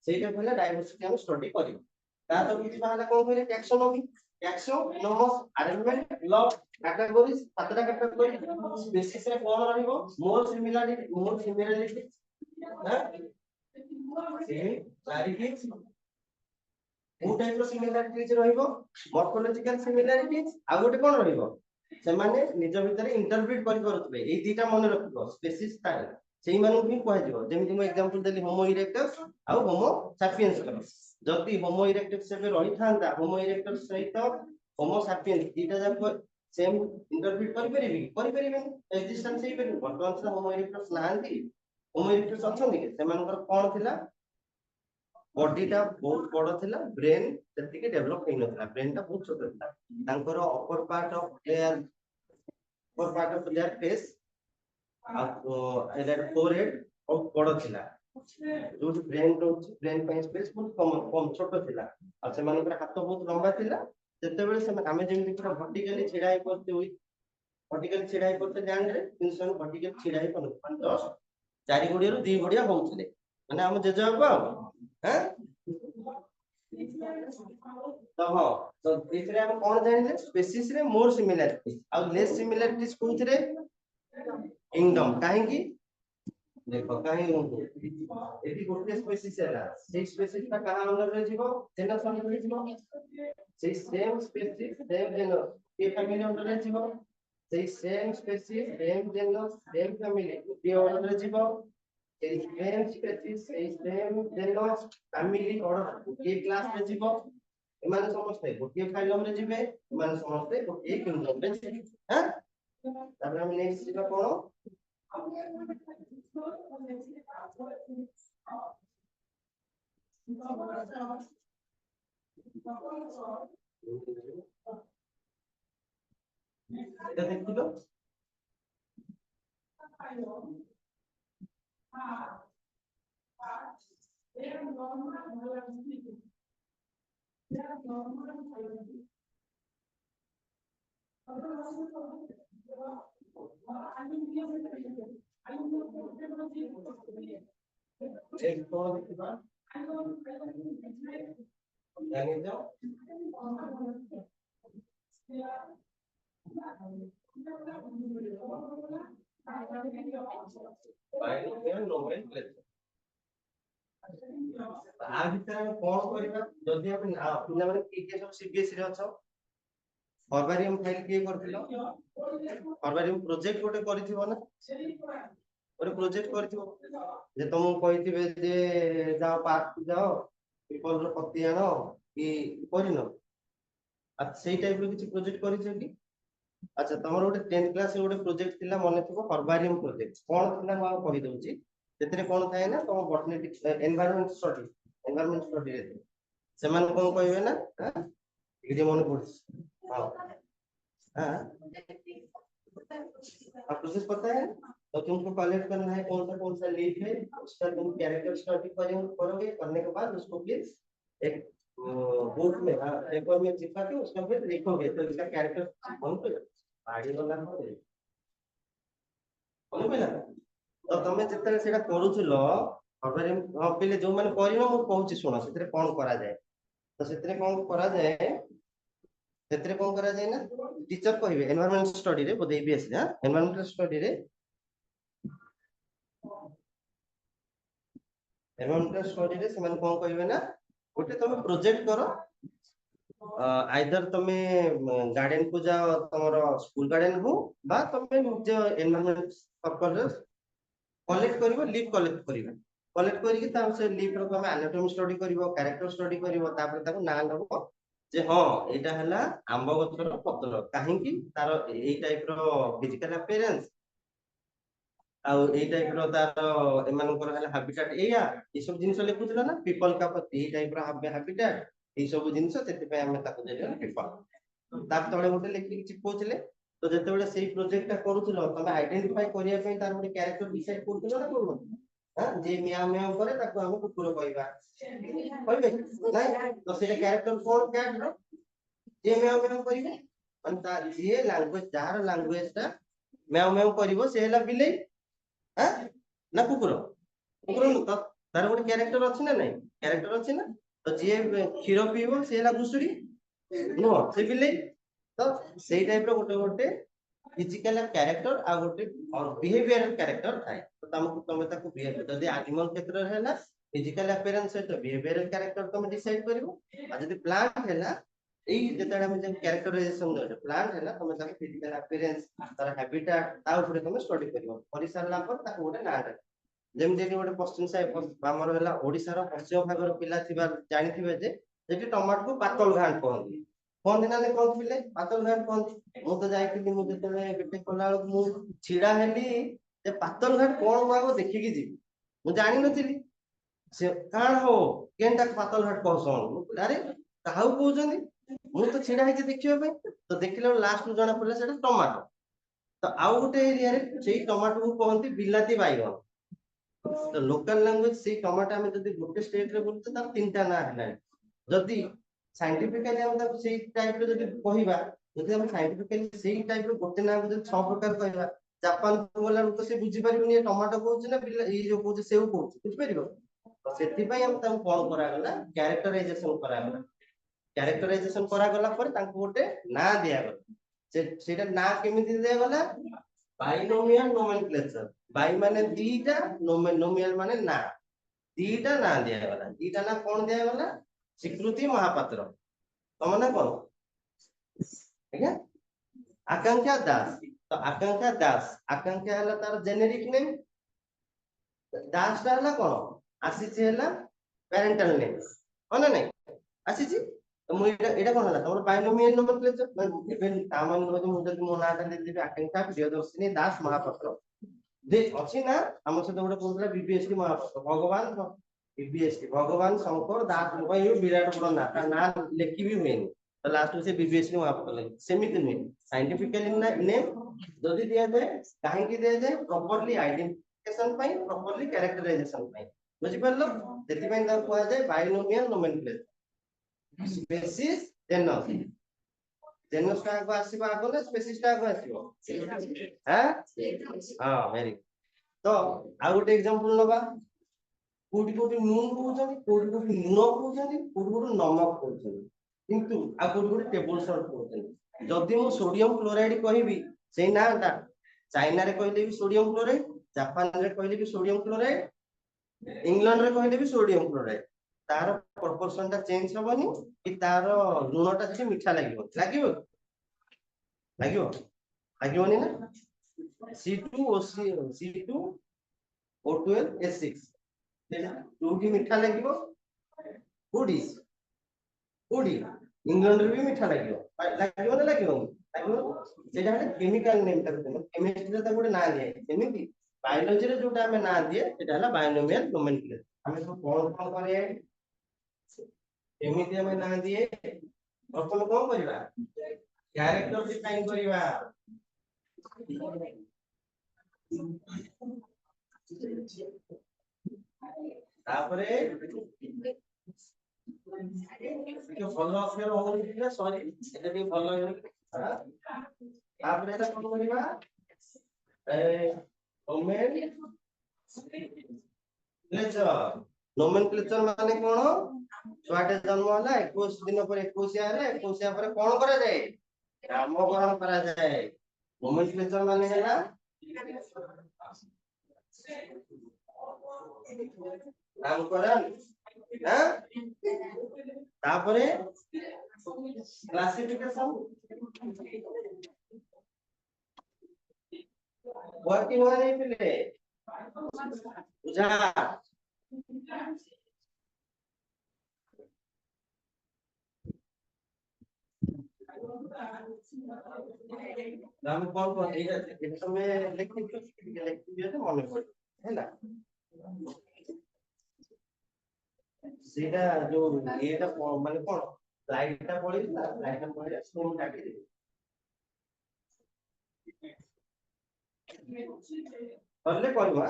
सेटा कहला डाइवर्सिटी हम स्टडी करियो ता तो किछि बाहला कोन कहले टैक्सोनॉमस अरेंजमेंट लॉ कैटेगरीज सातटा कैटेगरी स्पीशीज रे कोन रहइबो मोर सिमिलरिटी हां से चारिटी କୋ टाइप रो सिमिलारिटीज रहिबो मॉर्फोलॉजिकल सिमिलारिटीज आ गोटे कोन रहिबो से माने निज भितर इंटरप्रेट करि परथबे एई दीटा मन रखिबो स्पेसिस टाइप सेही मानु भी कहै दिबो जेमिति म एग्जांपल देली होमो इरेक्टस आ होमो सैपियंस करो जदि होमो इरेक्टस से रही थांदा होमो इरेक्टस सहित होमो सैपियंस दीटा जाको सेम इंटरप्रेट करि परिबे एक्जिस्टेंस हे परिबे वर्तमान से होमो इरेक्टस नांती होमो इरेक्टस अछंदी के सेमानकर कोन थिला बॉडीटा बहुत बड़ थिला ब्रेन जति के डेवलप हेइ नथिला ब्रेन टा बहुत छोट थिला तांकर upper part of their face एदार फोरहेड बहुत बड़ थिला जो ब्रेन ब्रेन पे स्पेस बहुत कम छोट थिला आ सेमानकर हाथ बहुत लंबा थिला जते बेले से आमे जेमिति पूरा वर्टिकली छिड़ा हे करते हुई वर्टिकली छिड़ा हे करते जान रे इंसान वर्टिकली छिड़ा हे कोन जस्ट 4 गुड़िया रो 2 गुड़िया होउथिले माने हम जेजा बाबा हैं तो हां तो इथरे हम कोन जानिले स्पेसिस रे मोर सिमिलरिटी आ लेस सिमिलरिटीज कोथरे किंगडम काहे की देखो काहे एटी गोटे स्पेसिस है से स्पेसिस का कहां अंदर रे जीवो जेनस अंदर रे जीवो से सेम स्पेसिस सेम जेनस के फैमिली अंदर रे जीवो से same species same genus same family के अंदर रे जीवो से सेम स्पेसिस से सेम जेनस फैमिली ऑर्डर के क्लास रे जीवो एमाने समस्त गोटे फाइलम रे जीवे एमाने समस्त गोटे किंगडम रे जीवे हैं तापर हम नेक्स्ट जीवा कोन এটা দেখছিলো एक तो देखिबा জানি দাও बायोलॉजी नोमेनक्लेचर आ भितर हम कोन करबा जदि हम पिला माने के सब सीबीएसई रे अछो फॉर्मेरियम फाइल के करथिलो फॉर्मेरियम प्रोजेक्ट गोटे करथिबो ना और प्रोजेक्ट करथिबो जे तुम कहिथिबे जे जाओ पार्क जाओ पीपल रो पत्ती आनो कि करिनो आ सेही टाइप रो किछि प्रोजेक्ट करिछो कि अच्छा तमरो गोटे 10th क्लास रे गोटे प्रोजेक्ट थिला मने थिबो फॉर्मेरियम प्रोजेक्ट कोन थिला म कहि दउची सेतरे कोन थाए ना तुम बॉटनी एनवायरनमेंट स्टडी रे से मान कोन कहबे ना कि जे मन पड़छ हां हां आप प्रोसेस पता है तो तुमको कलेक्ट करना है कौन सा लीफ है उसका तुम कैरेक्टर स्टडी करोगे करने के बाद उसको प्लीज एक बुक में पेपर में चिपका के उसका फिर लिखोगे तो इसका कैरेक्टर कौन पे बाड़ी वाला कौन पे ना तो तमे जतरे सेटा करूछलो फॉर्मेरियम पहिले जो माने करिनो मु कहूची सुनो सेतरे कोन करा जाए तो सेतरे कोन करा जाए सेतरे कोन करा जाए ना टीचर कहिबे एनवायरनमेंट स्टडी रे बोधे बीएस हां एनवायरनमेंट स्टडी रे एनवायरनमेंट स्टडी रे सेमान कोन कहिबे ना गोटे तमे प्रोजेक्ट करो आइदर तमे गार्डन को जाओ तमरो स्कूल गार्डन हो बा तमे जो एनवायरनमेंट सर्कल रे कलेक्ट करिवो लीफ कलेक्ट करिके ता से लीफ रो तमे एनाटॉमी स्टडी करिवो कैरेक्टर स्टडी करिवो तापर ताको ना लबो जे हां एटा हला आंब गछर पत्र काहे कि तार एई टाइप रो फिजिकल अपीयरेंस आ एई टाइप रो तार एमानकर हला हैबिटेट एया ए सब जिंस लिखुतला ना पीपल का एई टाइप रो हैबिटेट ए सब जिंस सेति पे हम ताको देले पीपल तार तळे गोटे लिखि चिपकोचले तो जते बेले सेई प्रोजेक्ट ता करूथलो तमे आइडेंटिफाई करिया पे तार गोटे कैरेक्टर डिसाइड करथलो ना करू हां जे म्याओ म्याओ करे ताको हम कुकुर कहबा कहबे नाही तो सेटा कैरेक्टर कोन कैट रो जे म्याओ म्याओ करिवे मन ता जे लैंग्वेज जार लैंग्वेज ता म्याओ म्याओ करिवो से हला बिलेई हां ना कुकुर कुकुर न तो तार गोटे कैरेक्टर अछि ना नाही कैरेक्टर अछि ना तो जे खीरो पीबो से हला घुसुरी नो से बिलेई तो सेई टाइप रो गोटे गोटे फिजिकल कैरेक्टर आ गोटे और बिहेवियरल कैरेक्टर थाए तो तमको तमे ताको बिहेवियर जदी एनिमल क्षेत्र रे हैला फिजिकल अपीयरेंस सहित बिहेवियरल कैरेक्टर तुम डिसाइड करिवो आ जदी प्लांट हैला एई जेतडा हम जे कैरेक्टराइजेशन दे प्लांट हैला तुम ताके फिजिकल अपीयरेंस तार हैबिटेट ता ऊपर तुम स्टडी करिवो करि सारला पर ताको गोटे नाम दे जेमि गोटे पश्चिम साइड हमर हैला ओडिसा रो पश्चिम भागर पिला थिबा जानिथिबे जे जेति टमाटो को पातल घाट कहंती कहंती ना कहंती पिले पातल घाट कहंती मु तो जाइथिली मु जेतले बेटे कोला मु छिडा हेली जे पातल घाट कोन बागो देखि कि जी मु जानि नथिली से काण हो केनटा पातल घाट कहसन अरे काहू कहउजनी मु तो छिडा हेछि देखिबा पे तो देखिले लास्ट जना पड़ला सेटा टमाटो तो आउ गोटे एरिया रे सेई टमाटो को कहंती बिलाती बाइगन तो लोकल लैंग्वेज से टमाटो हम जदी गोटे स्टेट रे बोलते त तीनटा ना हला जदी साइंटिफिकली हम त सेई टाइप रे जदी कहिबा जदी हम साइंटिफिकली सेई टाइप रे गोटे ना जदी 6 प्रकार कहिबा जापान को बोला तो से बुझी परिबनी टमाटो कहउछ ना बिला ई जो कहउछ सेउ कहउछ बुझी परिबो तो सेति पई हम त कोन करा गला कैरेक्टराइजेशन करा गला कैरेक्टराइजेशन करा गला पर तांको गोटे ना दिया गला सेटा ना केमिति दिया गला बाइनोमियल नोमेनक्लेचर बाई माने दीटा नोमियल माने ना दीटा ना दिया गला दीटा ना कोन दिया गला स्वीकृति महापात्र तम ना कोन ठीक है आकांक्षा दास तो आकांक्षा हला तार जेनेरिक नेम दास ता हला कोन आसी हला पेरेंटल नेम हो ना नहीं आसी तो मु एटा कोन हला तमर बाइनोमियल नोमेनक्लेचर इवन तामन रो मु जदी मो नाटा दे देबे आकांक्षा प्रियदर्शिनी दास महापात्र दे अछि ना हम से गोटे कहला बीबीएसटी महापात्र भगवान बीबीएसटी भगवान शंकर दास यो विराट बड़ ना ता ना लेखि भी हुएनी तो लास्ट से बीबीएसटी महापात्र लेखि सेमिति नहीं साइंटिफिकली नेम जदी दिया जाए काहे की दिया जाए प्रॉपर्ली आइडेंटिफिकेशन पई प्रॉपर्ली कैरेक्टराइजेशन पई बुझि परलो जेति पई ता कोआ जाए binomial nomenclature species genus genus का आगो आसीबा आगो ना स्पेसिस का आगो आसीबो हैं हां वेरी तो आ गोटे एग्जांपल लबा कोठी कोठी नून कहउछन कोठी कोठी नुन कहउछन कोठी कोठी नमक कहउछन किंतु आ कोठी कोठी टेबल सॉल्ट कहउछन जदी मु सोडियम क्लोराइड कहिबी सेई नाटा चाइना रे कहले भी सोडियम क्लोराइड जापान रे कहले भी सोडियम क्लोराइड इंग्लैंड रे कहले भी सोडियम क्लोराइड तार प्रोपोर्शन ता चेंज होबनी कि तार लूण ता जे मीठा लागिवो लागिवो लागिवो लागिवोनी ना C2OC C2O12S6 देना टूटी मीठा लागिवो कोडी कोडी इंग्लैंड रे भी मीठा लागिवो लागिवो ना लागिवो लागिवो सेटा है केमिकल नेम ता केमिस्ट्री ता गोटे ना दिए सेमिति बायोलॉजी रे जोटा हमें ना दिए सेटा हला बायोनोमियल नोमेनक्लेचर हमें तो कोन करे एमिति हमें ना दिए अपन कोन करबा कैरेक्टर डिफाइन करबा तापरे के भलो अक्षर होनी सॉरी एटा भी भलो हां तापरे एटा कोन करबा नोमेनक्लेचर माने कोन छुआटे जन्म होला 21 दिन पर 21 आले 21 पर कोन करा जाए नामकरण करा जाए नोमेनक्लेचर माने हैला नामकरण हां तापरे क्लासिफिकेशन वर्किंग वाले पिले बुझा नाम कौन कौन एटा में लिख दियो तो मन पड़ हैला सीधा जो एटा माने कोन लाइटटा पड़ी ना लाइटटा पड़ी स्टोन काटी दे करले करबा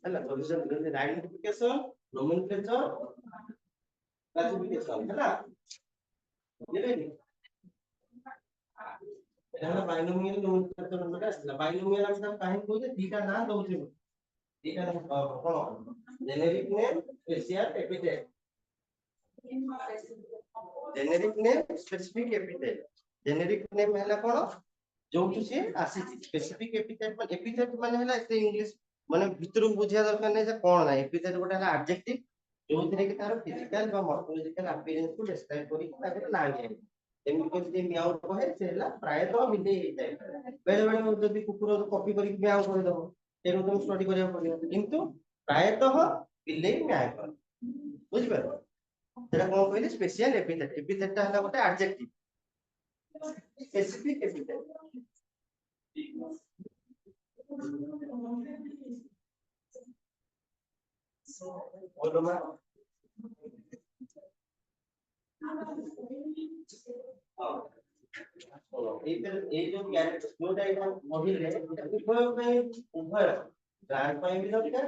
हैला सॉल्यूशन आइडेंटिफिकेशन नोमेनक्लेचर क्लासिफिकेशन हैला बुझिलेनी एटा बाइनोमियल नोमेनक्लेचर मतलब बाइनोमियल हम काहे कहते दीटा ना दउछे दीटा कोन generic name special epithet generic name specific epithet generic name हैला कोन जोटू से आसी स्पेसिफिक एपिथेट माने हैला से इंग्लिश ମାନେ ଭିତରକୁ ବୁଝିବା ଦରକାର ନାହିଁ ଯେ କଣ ନାହିଁ ଏପିଥେଟ ଗୋଟେ ହେଲା ଆଡଜେକ୍ଟିଭ ଯୋଉଥିରେ କି ତାର ଫିଜିକାଲ ବା ମର୍ଫୋଲୋଜିକାଲ ଆପିୟରେନ୍ସ କୁ ଡେସ୍କ୍ରାଇବ କରିକି ତାକୁ ନାଁ ଦିଆଯାଏ ଯେମିତି କି ଯଦି ମିଆଉ କହେ ସେ ହେଲା ପ୍ରାୟତଃ ବିଲେଇ ହେଇଥାଏ ବେଳେ ବେଳେ ଯଦି କୁକୁର କପି କରିକି ମିଆଉ କହିଦବ ତେଣୁ ତମକୁ ଷ୍ଟଡି କରିବାକୁ ପଡିବ କିନ୍ତୁ ପ୍ରାୟତଃ ବିଲେଇ ମ୍ୟାଓ କରେ ବୁଝିପାରିଲ ସେଟା କଣ କହିଲେ ସ୍ପେସିଆଲ ଏପିଥେଟ ଏପିଥେଟଟା ହେଲା ଗୋଟେ ଆଡଜେକ୍ଟିଭ ସ୍ପେସିଫିକ ଏପିଥେଟ बोलो मैं এই যে ক্যারেক্টার কোনটা এটা মহিলে এটা উভয় ପାଇଁ ଉଭୟ ପ୍ଲାଣ୍ଟ ପାଇଁ ବି ଦରକାର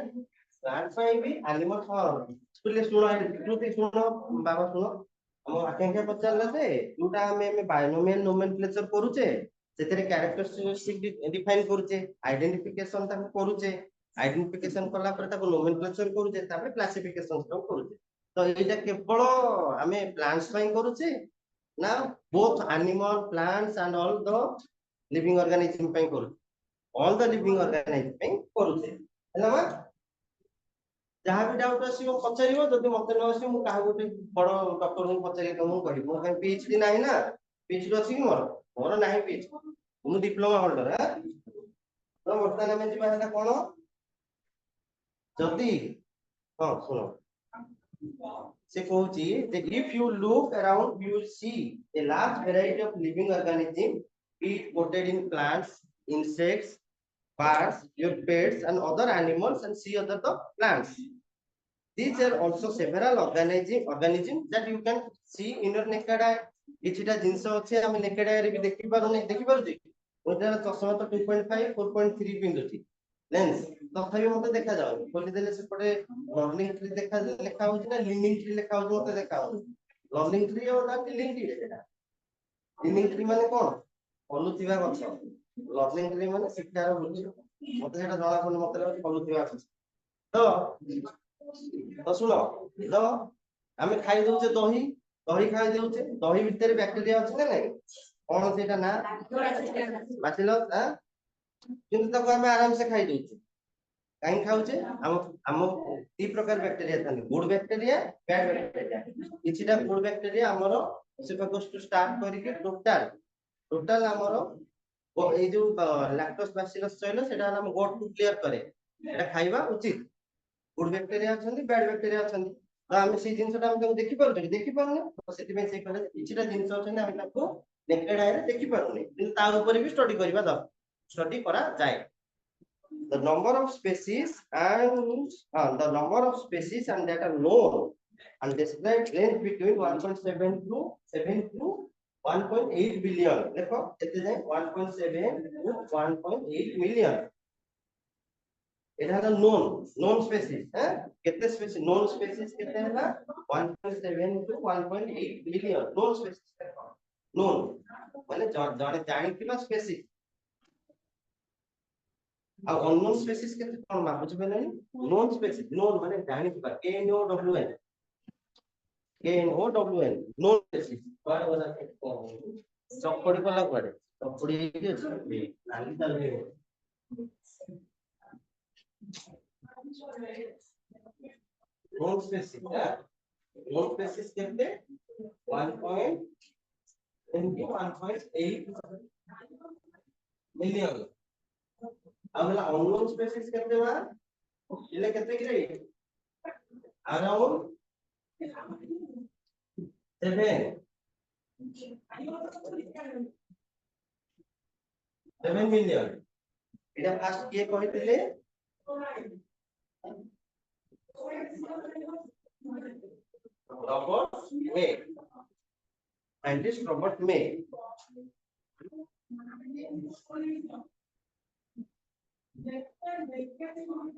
ପ୍ଲାଣ୍ଟ ପାଇଁ ବି ଆନିମଲ ହଁ ସ୍କୁଲରେ ଶୁଣ ଏଠି ଶୁଣ ବାବା ଶୁଣ ଆମ ଆକାଂକ୍ଷା ପଚାରିଲା ଯେ ଯୋଉଟା ଆମେ ବାଇନୋମିଆଲ ନୋମେନକ୍ଲେଚର କରୁଛେ ସେଥିରେ କ୍ୟାରେକ୍ଟରିଷ୍ଟିକ ଡିଫାଇନ କରୁଛେ ଆଇଡେଣ୍ଟିଫିକେସନ ତାକୁ କରୁଛେ ଆଇଡେଣ୍ଟିଫିକେସନ କଲା ପରେ ତାକୁ ନୋମେନକ୍ଲେଚର କରୁଛେ ତାପରେ କ୍ଲାସିଫିକେସନ ସବୁ କରୁଛେ ତ ଏଇଟା କେବଳ ଆମେ ପ୍ଲାଣ୍ଟସ ପାଇଁ କରୁଛେ ନା both animal plants and all the living organism ପାଇଁ କରୁଛେ all the living organism ପାଇଁ କରୁଛେ ହେଲା ମା ଯାହା ବି ଡାଉଟ ଆସିବ ପଚାରିବ ଯଦି ମତେ ନ ଆସିବ ମୁଁ କାହାକୁ ଗୋଟେ ବଡ ଡକ୍ଟରଙ୍କୁ ପଚାରିକି ତମକୁ କହିବି ମୋ ପାଇଁ ପିଏଚଡି ନାହିଁ ନା ପିଏଚଡି ଅଛି କି ମୋର ନାହିଁ ପିଏଚଡି ମୁଁ ଡିପ୍ଲୋମା ହୋଲ୍ଡର ତ ବର୍ତ୍ତମାନ ଆମେ ଯିବା ହେଲା କଣ ଯଦି ହଁ ଶୁଣ ସେ କହୁଛି ଯେ if you look around you will see a large variety of living organisms be it coated in plants insects birds your pets and other animals and see other the plants these are also several organisms that you can see in your naked eye କିଛିଟା ଜିନିଷ ଅଛି ଆମେ naked eye ରେ ବି ଦେଖି ପାରୁଛେ ଗୋଟେ ଚଷମା ତ 2.5 4.3 ପିନ୍ଧୁଛି ଲେନ୍ସ ତଥାପି ମତେ ଦେଖା ଯାଉନି ଖୋଲିଦେଲେ ସେପଟେ ଲର୍ନିଂ ଟ୍ରି ଲେଖା ହଉଛି ନା ଲିଭିଂ ଟ୍ରି ଲେଖା ହଉଛି ମତେ ଦେଖା ହଉନି ଲର୍ନିଂ ଟ୍ରି ଆଉ ନା ଲିଭିଂ ଟ୍ରି ସେଟା ଲିଭିଂ ଟ୍ରି ମାନେ କଣ ଫଳୁଥିବା ଗଛ ଲର୍ନିଂ ଟ୍ରି ମାନେ ଶିକ୍ଷାର ବୃକ୍ଷ ମତେ ସେଟା ଜଣା ପଡୁନି ମତେ ଲାଗୁଛି ଫଳୁଥିବା ଗଛ ତ ଶୁଣ ତ ଆମେ ଖାଇ ଦଉଛେ ଦହି ଖାଇ ଦଉଛେ ଦହି ଭିତରେ ବ୍ୟାକ୍ଟେରିଆ ଅଛି ନା ନାଇଁ କଣ ସେଇଟା ନା ବାସିଲସ୍ କିନ୍ତୁ ତାକୁ ଆମେ ଆରାମସେ ଖାଇ ଦଉଛେ କାହିଁକି ଖାଉଛେ ଆମ ଦି ପ୍ରକାର ବ୍ୟାକ୍ଟେରିଆ ଥାନ୍ତି ଗୁଡ ବ୍ୟାକ୍ଟେରିଆ ବ୍ୟାଡ ବ୍ୟାକ୍ଟେରିଆ କିଛିଟା ଗୁଡ ବ୍ୟାକ୍ଟେରିଆ ଆମର ସେପାକୋଷ୍ଟୁ ଷ୍ଟାର୍ଟ କରିକି ଟୋଟାଲ ଆମର ଏଇ ଯୋଉ ଲାକ୍ଟୋସ ବାସିଲସ୍ କହିଲ ସେଟା ଆମ ଗଟ୍ କୁ କ୍ଲିୟର କରେ এটা ଖାଇବା ଉଚିତ ଗୁଡ ବ୍ୟାକ୍ଟେରିଆ ଅଛନ୍ତି ବ୍ୟାଡ ବ୍ୟାକ୍ଟେରିଆ ଅଛନ୍ତି ତ ଆମେ ସେଇ ଜିନିଷଟା ଆମେ ତାକୁ ଦେଖିପାରୁଛେ କି ଦେଖିପାରୁନେ ତ ସେଥିପାଇଁ ସେ କହିଲେ କିଛିଟା ଜିନିଷ ଅଛନ୍ତି ଆମେ ତାକୁ ନେକେଡ ଆଇରେ ଦେଖିପାରୁନେ କିନ୍ତୁ ତା ଉପରେ ବି ଷ୍ଟଡି କରିବା ଦରକାର ଷ୍ଟଡି କରାଯାଏ the number of species and that are known and described range between 1.7 to 1.8 billion देखो कितने जाए 1.7 to 1.8 million এটা হলো known species হ্যাঁ कितने species known species कितने है 1.7 to 1.8 billion known species known মানে জনে জানিଥିବା species ଆଉ unknown species କେତେ କଣ ମା ବୁଝିପାରିଲେନି known species known ମାନେ ଜାଣିଥିବା known known species କୁଆଡେ ଗଲା ଚକଡି କଲା କୁଆଡେ ଚକଡି ହେଇକି ଅଛି ନାଲି ଚାଲି known species known species କେତେ 1.8 million अब वाला unknown species कितने बार इले कितने की रही around 7 million এটা ফার্স্ট কে কইতেলে Robert May scientist Robert May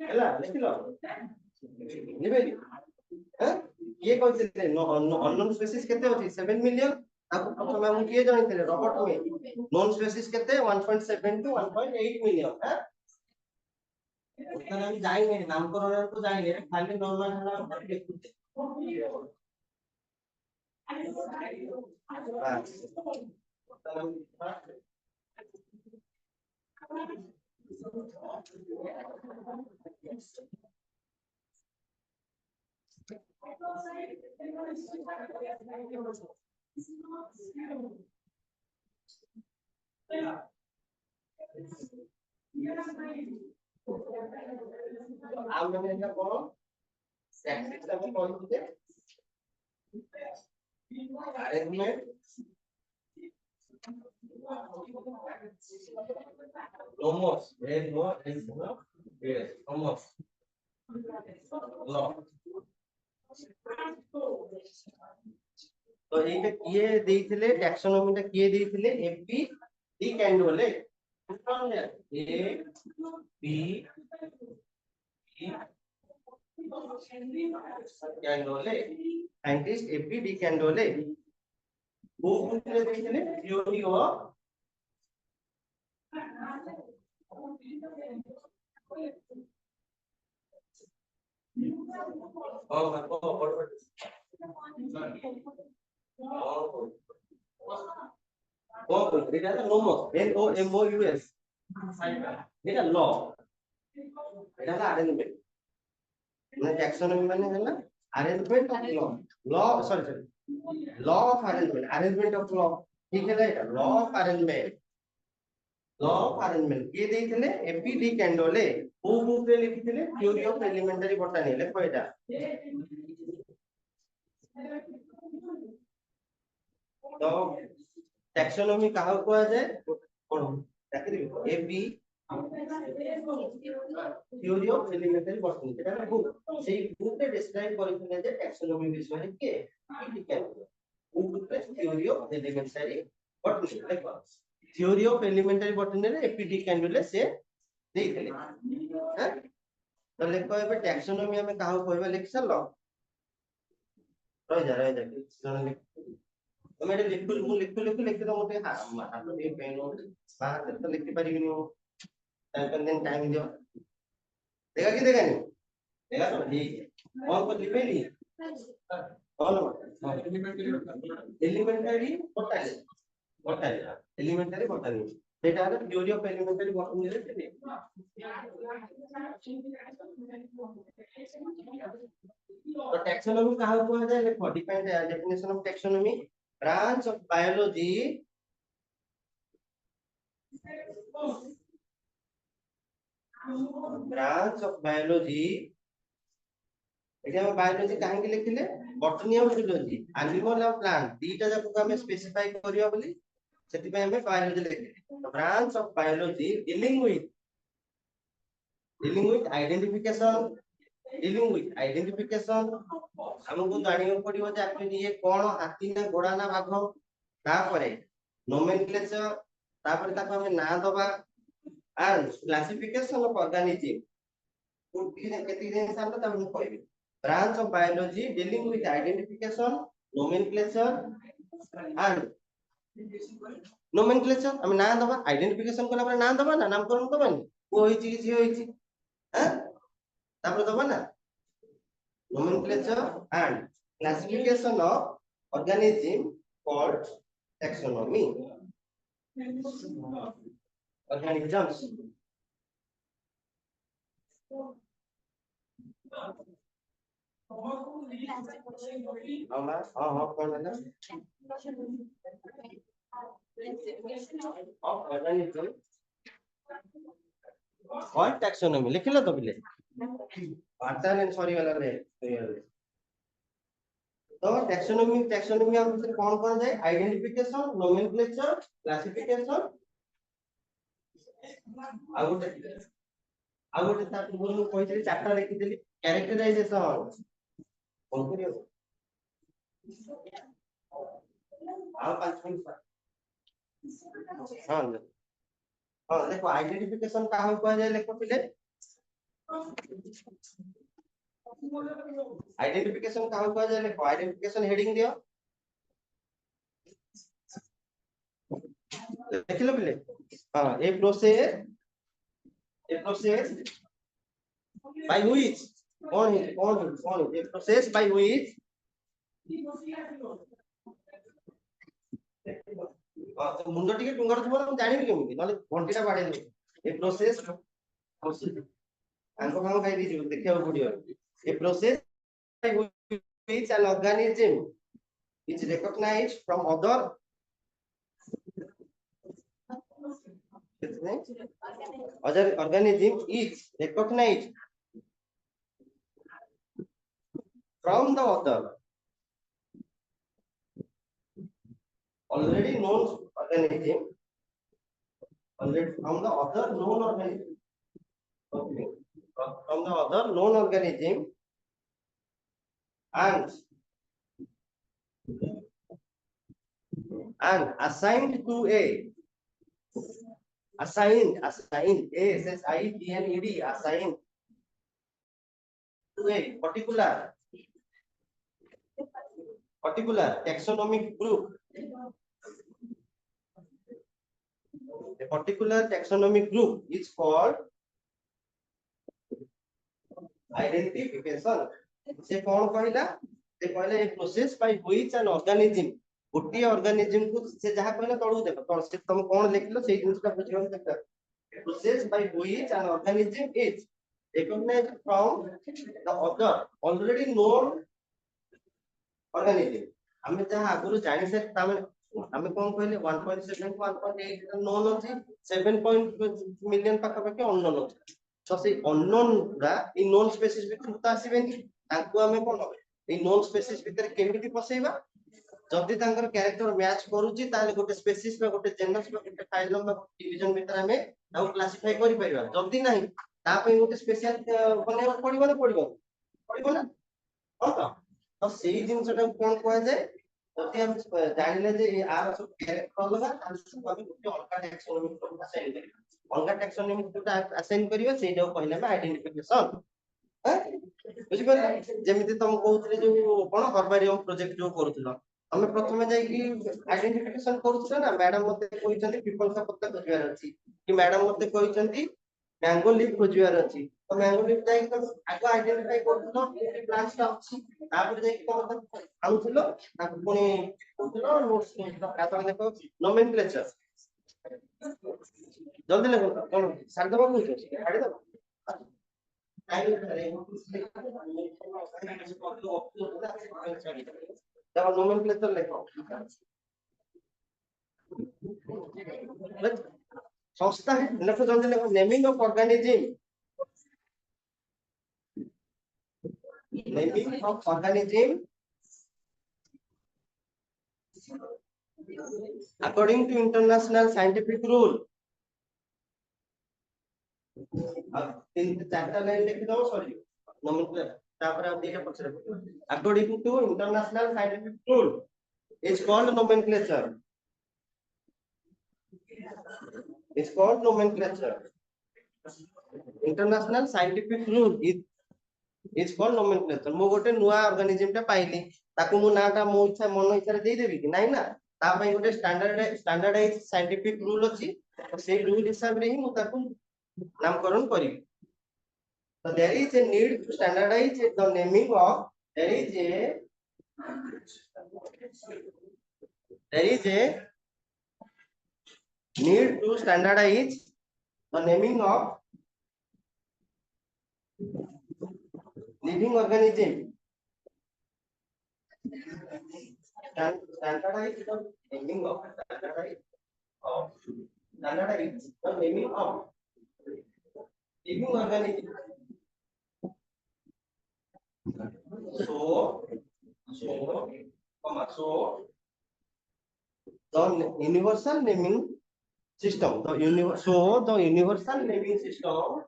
ହେଲା ଦେଖିଲ ନିବେଲି କିଏ କହିଥିଲେ ଅନନୋନ୍ ସ୍ପେସିସ୍ କେତେ ଅଛି 7 ମିଲିୟନ ତାକୁ ପ୍ରଥମେ ଆମକୁ କିଏ ଜାଣିଥିଲେ ରବର୍ଟ ମେ ନୋନ୍ ସ୍ପେସିସ୍ କେତେ 1.7 ଟୁ 1.8 ମିଲିୟନ ବର୍ତ୍ତମାନ ଆମେ ଯାଇନେ ନାମକରଣକୁ ଯାଇନେ ଖାଲି ନର୍ମାଲ ହେଲା ଆମେ ଦେଖୁଛେ ଆମେ ଏଟା କଣ practice ଆମେ କରିବୁ ଯେ arrangement nomos yes nomos law तो এইটা কিয়ে ଦେଇଥିଲେ ট্যাক্সোনমি টা কিয়ে ଦେଇଥିଲେ FB D ক্যান্ডোলে A B ক্যান্ডোলে scientist FB D ক্যান্ডোলে वो বুঝলে দেখছিলে থিওরি অফ এটা নোমস NOMOUS এটা ল এটা হলো আরেঞ্জমেন্ট মানে ট্যাক্সোনমি মানে হলো arrangement of law law sorry law of arrangement of law ठीक है এটা लॉ ऑफ अरेंजमेंट के ଦେଇଥିଲେ एपीडी कैंडोले କୋଉ ବୁକରେ ଲେଖିଥିଲେ থিওরি অফ এলিমেন্টারি বটানি লেখো এটা तो टैक्सोनॉमी काहा को आ जाए पढ़ो चाकरी एबी থিওরি অফ এলিমেন্টারি বটানি এটা না বুক সেই বুকে ডেসক্রাইব করেছিলেন যে ট্যাক্সোনমি বিষয়ে কে কি কেন বুকতে থিওরি অফ এলিমেন্টারি বটানি লেখো থিওরি অফ এলিমেন্টারি বটানি রে এপিডি ক্যান্ডুলে সে ଦେଇଥିଲେ হ্যাঁ তো লেখো এবে ট্যাক্সোনমি আমি কাहा কইবা লিখ সারলো রই যা কিছু লিখ তুমি এটা লিখি তো মতে হাত দিয়ে পেন বাহাতে তো লিখতে পারিবিনি টাইম দেন টাইম দিও देखा कि देखा नहीं देखा तो ठीक है और कुछ लिखे नहीं कौन एलिमेंटरी बटानी সেটা হলো থিওরি অফ এলিমেন্টারি বটানি রিলেটেড तो टैक्सोनॉमी कहा हुआ है देखो depend definition of taxonomy branch of biology এটা আমি বায়োলজি কাহিଁକି ଲେଖିଲେ ବଟନି ଆଉ ଜୁଲୋଜି ଆନିମଲ ଆଉ ପ୍ଲାଣ୍ଟ ଦିଟା ଯାକ ଆମେ ସ୍ପେସିଫାଇ କରିବା ବୋଲି ସେଥିପାଇଁ ଆମେ ବାୟୋଲଜି ଲେଖିଲେ branch of biology dealing with identification हमको जानियो पड़ियो जे एक्चुअली ये कोन हाथी ना घोड़ा ना बाघ तापरे नोमेनक्लेचर तापरे ताको हम ना दबा and classification of organism केति दिन सामने त हम कहबी branch of biology dealing with identification nomenclature and nomenclature हम ना दबा आइडेंटिफिकेशन कोला पर ना दबा ना नामकरण दबा नि को होइची कि होइची हैं तापर दबा ना nomenclature and classification of organism called taxonomy organisms हाँ कौन है ना organism और taxonomy लिख लो तो पहले पार्टन एंड सॉरी वाला रे तो टैक्सोनॉमी हम से कौन जाए आइडेंटिफिकेशन नोमेनक्लेचर क्लासिफिकेशन आउटे ता पूर्व कहते चारटा लिखि देली कैरेक्टराइजेशन कौन करियो आ 5 मिनट हां हां देखो आइडेंटिफिकेशन का हो कह जाए लिखो पहले आइडेंटिफिकेशन का हो कह जाए लिखो आइडेंटिफिकेशन हेडिंग दियो लिख लो पहले हां a process by which on a process by which तो मुंडो टिके टुंगर थबो हम जानि केमिति नले घंटीटा बाडे दे ए प्रोसेस आंको काम कहि दिजो देखियो video a process which an organism is recognized from other organism is recognized from the other already known organism already from the other known organism okay. From the other known organism and assigned to a assigned assigned assigned to a particular taxonomic group a particular taxonomic group is called identification से कौन कहला से कहला a process by which an organism गोटी organism को से जहा कहला तळु देखो तो से तुम कोन लिखलो से जिनिसटा बुझियो देखो process by which an organism is recognized from the other already known organism हमें जहा आगुरु जानि से तामे हमें कोन कहले 1.7 को 1.8 नोन अछि 7 मिलियन पाखा पाखे अननोन अछि तो से अननोन रा इ नोन स्पेसिस भितर तो आसीबेनी तांको हमें कोन इ नोन स्पेसिस भितर केमिति पसेइबा जदि तांकर कैरेक्टर मैच करूची ताले गोटे स्पेसिस में गोटे जेनस में गोटे फाइलम में डिवीजन भितर हमें ताऊ क्लासिफाई करि परिबा जदि नाही ता पे गोटे स्पेशल बनेवा पड़िबो ना तो सेही जिनसटा कोन कहै जाय जदि हम जानिले जे आर सब कैरेक्टर लगा ताले सब हम गोटे अलगा टैक्सोनॉमी को असाइन करिबा अलगा टैक्सोनॉमी को असाइन करिबा सेही जो कहले में आइडेंटिफिकेशन बुझि पर जेमिति तुम कहउतले जो कोन हर्बारियम प्रोजेक्ट जो करूतलो हमें प्रथमे जाई कि आइडेंटिफिकेशन करूछो ना मैडम मते कहिसंती पीपल का पत्ता खोजवार अछि कि मैडम मते कहिसंती मैंगो लीफ खोजवार अछि तो मैंगो लीफ जाई तुम आगो आइडेंटिफाई करथलो प्लांट्स ता अछि तापर जाई तुम आउथलो ताको पुनी कहउतलो नोट्स तापर देखो नोमेनक्लेचर जल्दी देखो कोन सार दबा कहउछ छाडी दबा देखो नोमेनक्लेचर लिखो संस्था है लिखो जल्दी लिखो naming of organism according to international scientific rule तीन चारटा लाइन लिखि दो सॉरी नोमेनक्लेचर तापर आप दिटा पछरे according to international scientific rule is called nomenclature international scientific rule is called nomenclature मो गोटे नुवा ऑर्गेनिज्म टा पाइली ताकू मो नाटा मो इच्छा मन इच्छा दे देबी कि नाही ना ता पई गोटे स्टैंडर्डाइज साइंटिफिक रूल अछि तो से रूल हिसाब रे ही मो ताकू नामकरण करी so there is a need to standardize the naming of there is a need to standardize the naming of living organism standardize the naming of living organism so the universal naming system the universal naming system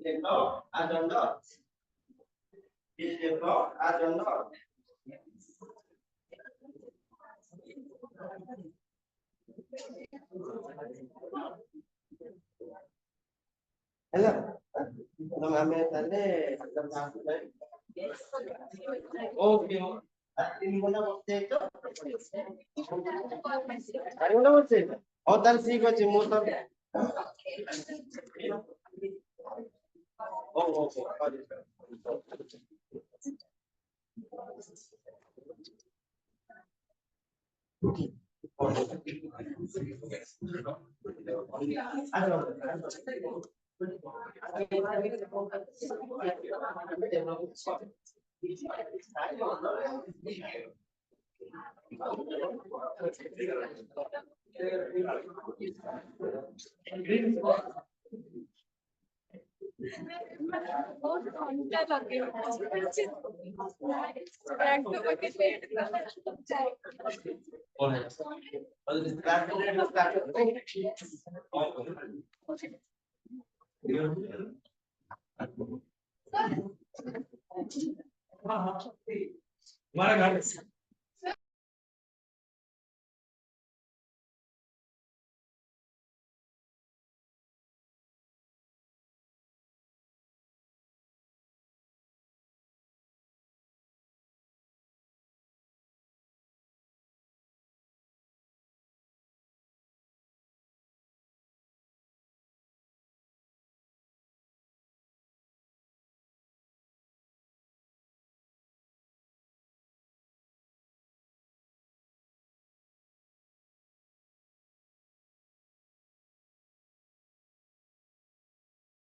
developed as under hello तो हमें ताले okay तीन गुना बसते तो चार गुना बसते और ताल ठीक अछि मो तो हमारा घर